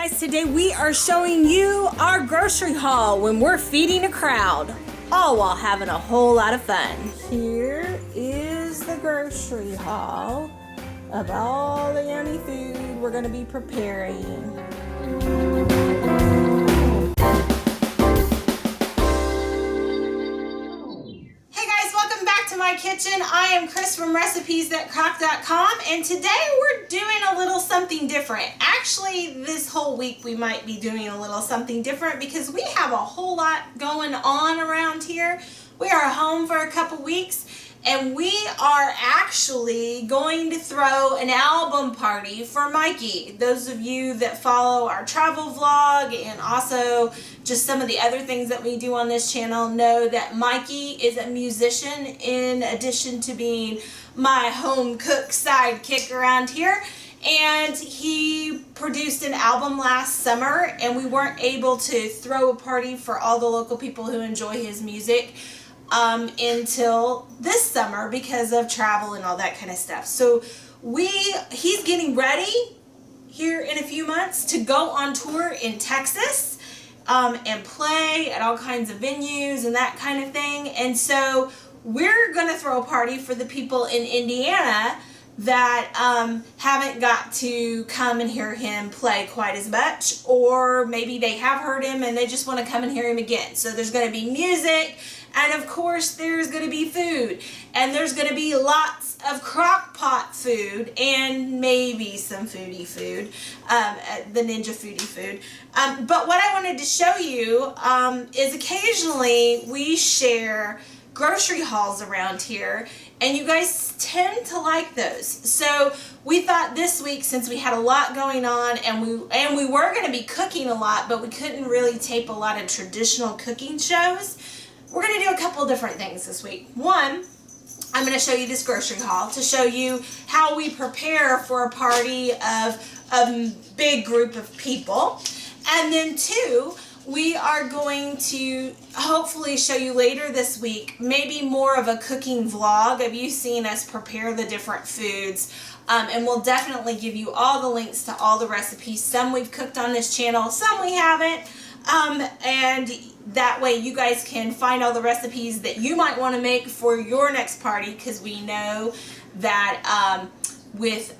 guys, today we are showing you our grocery haul when we're feeding a crowd, all while having a whole lot of fun. Here is the grocery haul of all the yummy food we're going to be preparing. My kitchen. I am Cris from recipes.crock.com, and today we're doing a little something different. Actually, this whole week we might be doing a little something different because we have a whole lot going on around here. We are home for a couple weeks, and we are actually going to throw an album party for Mikey. Those of you that follow our travel vlog and also just some of the other things that we do on this channel know that Mikey is a musician in addition to being my home cook sidekick around here. And he produced an album last summer, and we weren't able to throw a party for all the local people who enjoy his music until this summer because of travel and all that kind of stuff. So he's getting ready here in a few months to go on tour in Texas and play at all kinds of venues and that kind of thing. And so we're going to throw a party for the people in Indiana that haven't got to come and hear him play quite as much, or maybe they have heard him and they just want to come and hear him again. So there's going to be music, and of course there's going to be food, and there's going to be lots of crock pot food and maybe some Foodi food, the Ninja Foodi food. But what I wanted to show you is occasionally we share grocery hauls around here, and you guys tend to like those. So we thought this week, since we had a lot going on and we were going to be cooking a lot, but we couldn't really tape a lot of traditional cooking shows, we're going to do a couple different things this week. One, I'm going to show you this grocery haul to show you how we prepare for a party of a big group of people. And then two, we are going to hopefully show you later this week maybe more of a cooking vlog of you seeing us prepare the different foods. And we'll definitely give you all the links to all the recipes. Some we've cooked on this channel, some we haven't. And that way you guys can find all the recipes that you might want to make for your next party, because we know that with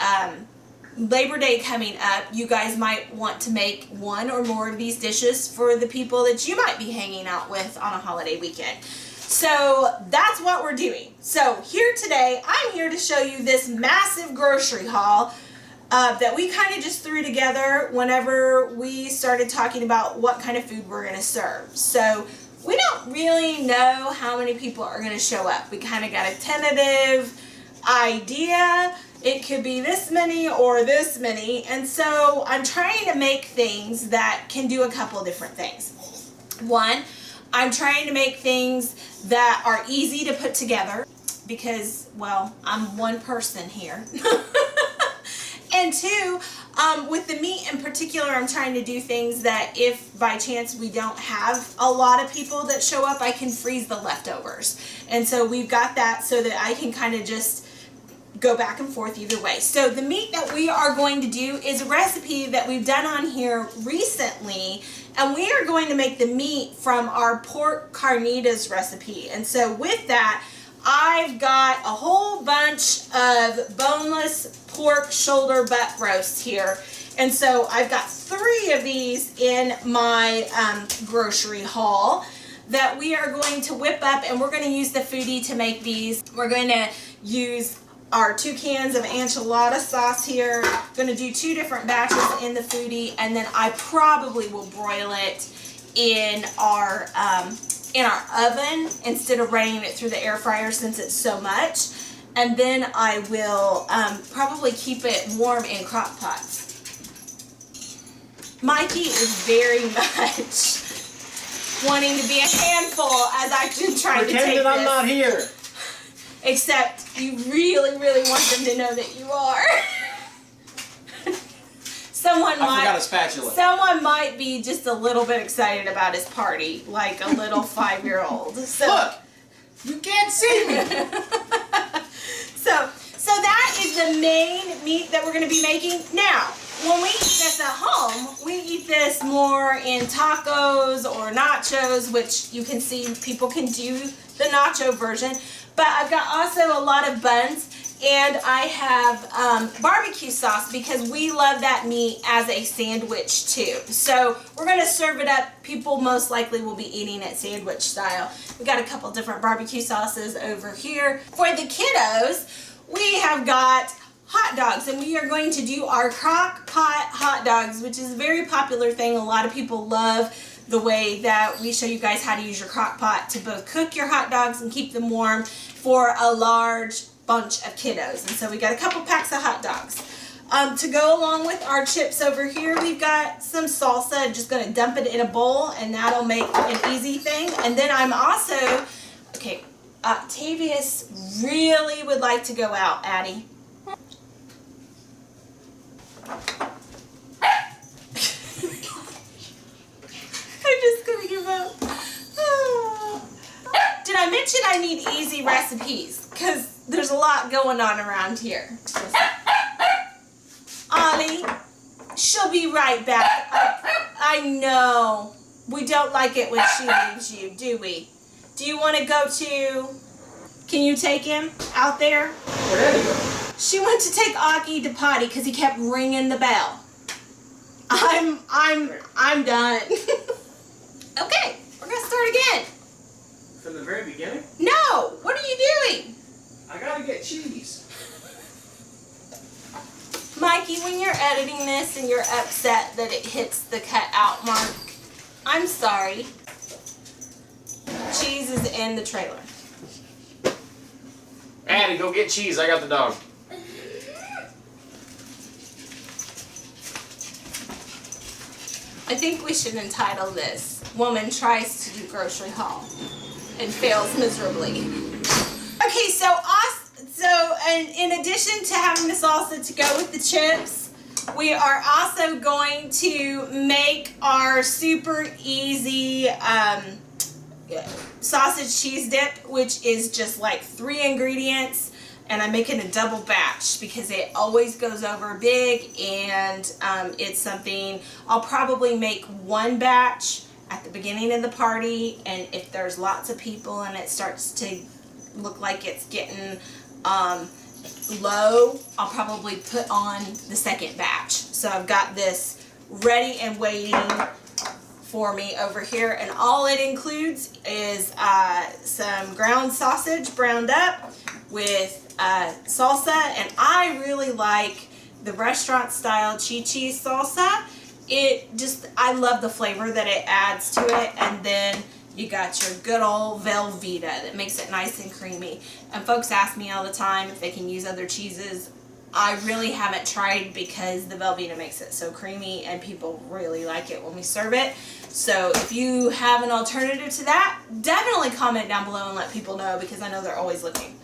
Labor Day coming up, you guys might want to make one or more of these dishes for the people that you might be hanging out with on a holiday weekend. So that's what we're doing. So here today, I'm here to show you this massive grocery haul that we kind of just threw together whenever we started talking about what kind of food we're going to serve. So we don't really know how many people are going to show up. We kind of got a tentative idea. It could be this many or this many. And so I'm trying to make things that can do a couple different things. One, I'm trying to make things that are easy to put together because, well, I'm one person here. And two, with the meat in particular, I'm trying to do things that if by chance we don't have a lot of people that show up, I can freeze the leftovers. And so we've got that so that I can kind of just go back and forth either way. So the meat that we are going to do is a recipe that we've done on here recently, and we are going to make the meat from our pork carnitas recipe. And so with that, I've got a whole bunch of boneless pork shoulder butt roast here. And so I've got 3 of these in my grocery haul that we are going to whip up, and we're going to use the Foodi to make these. We're going to use our 2 cans of enchilada sauce here. Going to do 2 different batches in the Foodi, and then I probably will broil it in our oven instead of running it through the air fryer since it's so much. And then I will probably keep it warm in crock pots. Mikey is very much wanting to be a handful as I've been trying to take this. Pretend that I'm not here. Except you really, really want them to know that you are. I forgot a spatula. Someone might be just a little bit excited about his party, like a little 5-year-old. So, look, you can't see me. So that is the main meat that we're going to be making. Now, when we eat this at home, we eat this more in tacos or nachos, which you can see people can do the nacho version. But I've got also a lot of buns, and I have barbecue sauce because we love that meat as a sandwich too. So we're going to serve it up. People most likely will be eating it sandwich style. We got a couple different barbecue sauces over here. For the kiddos, we have got hot dogs, and we are going to do our Crock Pot Hot Dogs, which is a very popular thing. A lot of people love the way that we show you guys how to use your crock pot to both cook your hot dogs and keep them warm for a large bunch of kiddos. And so we got a couple packs of hot dogs. To go along with our chips over here, we've got some salsa. Just going to dump it in a bowl, and that'll make an easy thing. And then I'm also, okay, Octavius really would like to go out, Addie. I'm just gonna give up. Did I mention I need easy recipes? Because there's a lot going on around here. Ollie, she'll be right back. I know. We don't like it when she leaves you, do we? Do you want to go to... Can you take him out there? Where did he go? She went to take Aki to potty because he kept ringing the bell. I'm done. Okay, we're gonna start again. From the very beginning? No, what are you doing? I gotta get cheese. Mikey, when you're editing this and you're upset that it hits the cut out mark, I'm sorry. Cheese is in the trailer. Addie, go get cheese. I got the dog. I think we should entitle this, Woman Tries to Do Grocery Haul and Fails Miserably. Okay, so in addition to having the salsa to go with the chips, we are also going to make our super easy sausage cheese dip, which is just like 3 ingredients. And I'm making a double batch because it always goes over big, and it's something I'll probably make 1 batch at the beginning of the party, and if there's lots of people and it starts to look like it's getting low, I'll probably put on the second batch. So I've got this ready and waiting for me over here, and all it includes is some ground sausage browned up with salsa, and I really like the restaurant style cheese salsa. I love the flavor that it adds to it, and then you got your good old Velveeta that makes it nice and creamy. And folks ask me all the time if they can use other cheeses. I really haven't tried because the Velveeta makes it so creamy, and people really like it when we serve it. So if you have an alternative to that, definitely comment down below and let people know, because I know they're always looking.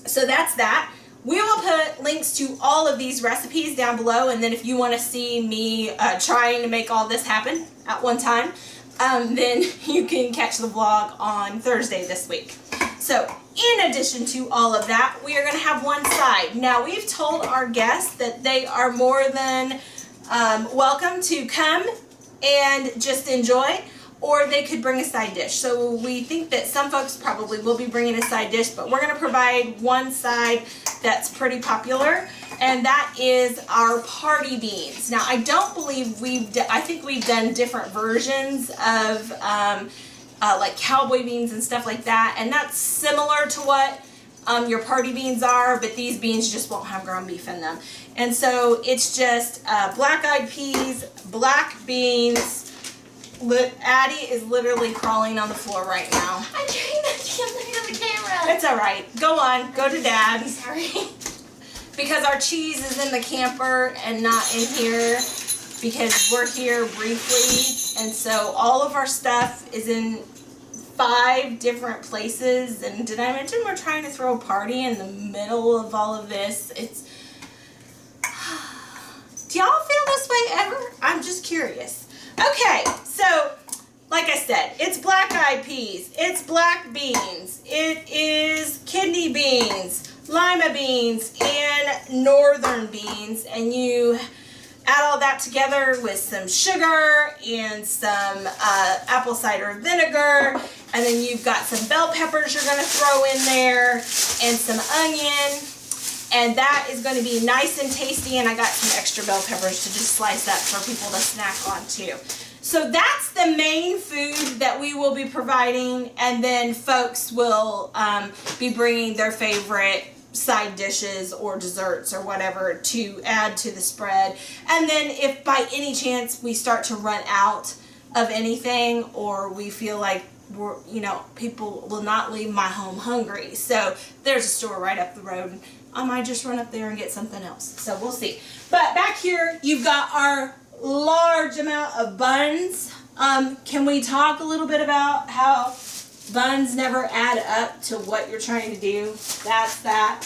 So that's that. We will put links to all of these recipes down below, and then if you want to see me trying to make all this happen at one time, then you can catch the vlog on Thursday this week. So in addition to all of that, we are going to have one side. Now, we've told our guests that they are more than welcome to come and just enjoy, or they could bring a side dish. So we think that some folks probably will be bringing a side dish, but we're going to provide one side that's pretty popular, and that is our party beans. Now, I don't believe I think we've done different versions of like cowboy beans and stuff like that, and that's similar to what your party beans are, but these beans just won't have ground beef in them. And so it's just black-eyed peas, black beans. Addie is literally crawling on the floor right now. I'm trying not to get under the camera. It's alright. Go on. Go to Dad. Sorry. Because our cheese is in the camper and not in here, because we're here briefly, and so all of our stuff is in 5 different places. And did I mention we're trying to throw a party in the middle of all of this? Do y'all feel this way ever? I'm just curious. Okay, so like I said, it's black-eyed peas, it's black beans, it is kidney beans, lima beans, and northern beans, and you add all that together with some sugar and some apple cider vinegar. And then you've got some bell peppers you're going to throw in there and some onion. And that is going to be nice and tasty. And I got some extra bell peppers to just slice up for people to snack on too. So that's the main food that we will be providing. And then folks will be bringing their favorite side dishes or desserts or whatever to add to the spread. And then if by any chance we start to run out of anything, or we feel like we're, you know, people will not leave my home hungry. So there's a store right up the road. I might just run up there and get something else. So we'll see. But back here, you've got our large amount of buns. Can we talk a little bit about how buns never add up to what you're trying to do? That's that.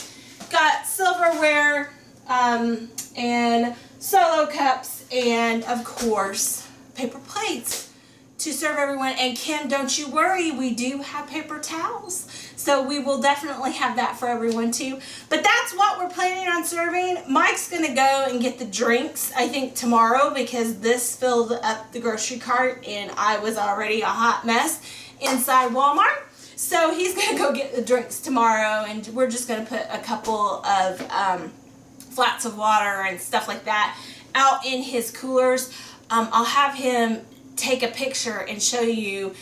Got silverware and solo cups and, of course, paper plates to serve everyone. And Kim, don't you worry, we do have paper towels. So we will definitely have that for everyone too. But that's what we're planning on serving. Mike's gonna go and get the drinks, I think tomorrow, because this filled up the grocery cart and I was already a hot mess inside Walmart. So he's gonna go get the drinks tomorrow, and we're just gonna put a couple of flats of water and stuff like that out in his coolers. I'll have him take a picture and show you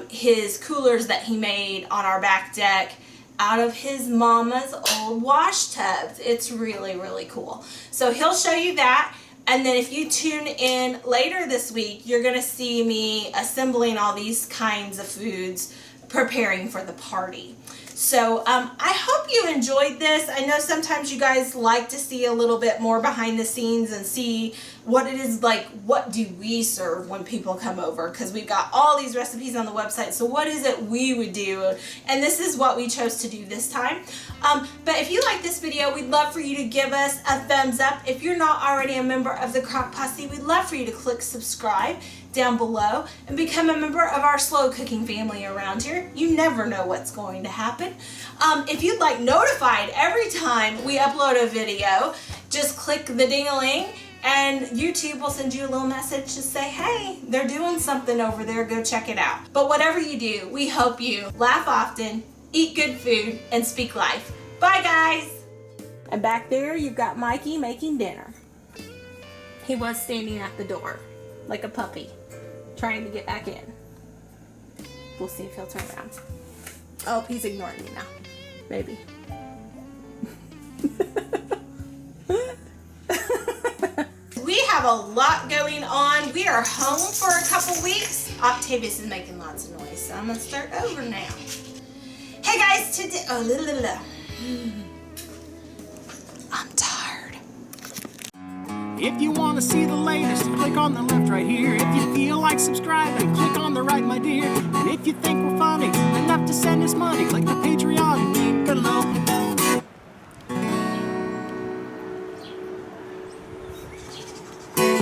his coolers that he made on our back deck out of his mama's old wash tubs. It's really, really cool. So he'll show you that. And then if you tune in later this week, you're going to see me assembling all these kinds of foods, preparing for the party. So I hope you enjoyed this. I know sometimes you guys like to see a little bit more behind the scenes and see what it is like, what do we serve when people come over? Because we've got all these recipes on the website. So what is it we would do? And this is what we chose to do this time. But if you like this video, we'd love for you to give us a thumbs up. If you're not already a member of the Crock Posse, we'd love for you to click subscribe down below and become a member of our slow cooking family around here. You never know what's going to happen. If you'd like notified every time we upload a video, just click the ding-a-ling and YouTube will send you a little message to say, hey, they're doing something over there, go check it out. But whatever you do, we hope you laugh often, eat good food, and speak life. Bye, guys. And back there, you've got Mikey making dinner. He was standing at the door like a puppy, trying to get back in. We'll see if he'll turn around. Oh, he's ignoring me now. Maybe. We have a lot going on. We are home for a couple weeks. Octavius is making lots of noise, so I'm gonna start over now. Hey guys, today, I'm tired. If you want to see the latest, click on the left right here. If you feel like subscribing, click on the right, my dear. And if you think we're funny enough to send us money, click the Patreon